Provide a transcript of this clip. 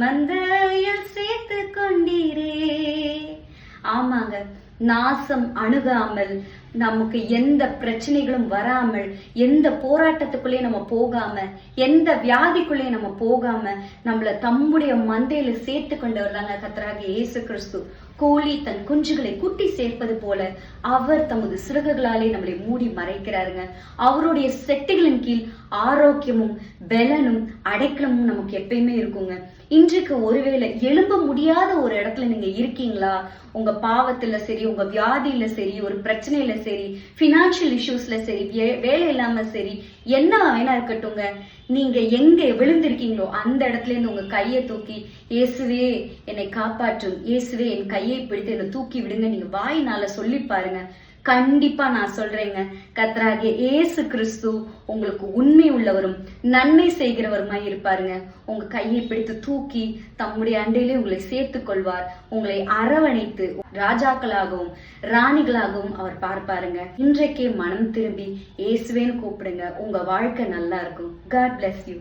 மந்தையில் சேர்த்து கொண்டீரே. ஆமாங்க, நாசம் அணுகாமல், நமக்கு எந்த பிரச்சனைகளும் வராமல், எந்த போராட்டத்துக்குள்ளே நம்ம போகாம, எந்த வியாதிக்குள்ளே நம்ம போகாம நம்மள தம்முடைய மந்தையில சேர்த்து கொண்டவர் தாங்க கர்த்தராகிய இயேசு கிறிஸ்து. கோழி தன் குஞ்சுகளை குட்டி சேர்ப்பது போல அவர் தமது சிறகுகளாலே நம்மளை மூடி மறைக்கிறாருங்க. அவருடைய செட்டுகளின் கீழ் ஆரோக்கியமும் பலனும் அடைக்கலமும் நமக்கு எப்பயுமே இருக்குங்க. இன்றைக்கு ஒருவேளை எழும்ப முடியாத ஒரு இடத்துல நீங்க இருக்கீங்களா? உங்க பாவத்துல சரி, உங்க வியாதியில சரி, ஒரு பிரச்சனையில சரி, பினான்சியல் இஷ்யூஸ்ல சரி, வேலை இல்லாம சரி, என்ன வேணா இருக்கட்டும்ங்க. நீங்க எங்க விழுந்திருக்கீங்களோ அந்த இடத்துல இருந்து உங்க கையை தூக்கி, இயேசுவே என்னை காப்பாற்றும், இயேசுவே என் கையை பிடித்து என்னை தூக்கி விடுங்க, நீங்க வாயினால சொல்லி பாருங்க. கண்டிப்பா நான் சொல்றேங்க, கர்த்தராகிய இயேசு கிறிஸ்து உங்களுக்கு உண்மை உள்ளவரும் நன்மை செய்கிறவருமாய் இருப்பாருங்க. உங்க கையை பிடித்து தூக்கி தம்முடைய அண்டையிலே உங்களை சேர்த்துக் கொள்வார். உங்களை அரவணைத்து ராஜாக்களாகவும் ராணிகளாகவும் அவர் பார்ப்பாருங்க. இன்றைக்கே மனம் திரும்பி இயேசுவேன்னு கூப்பிடுங்க. உங்க வாழ்க்கை நல்லா இருக்கும். God bless you.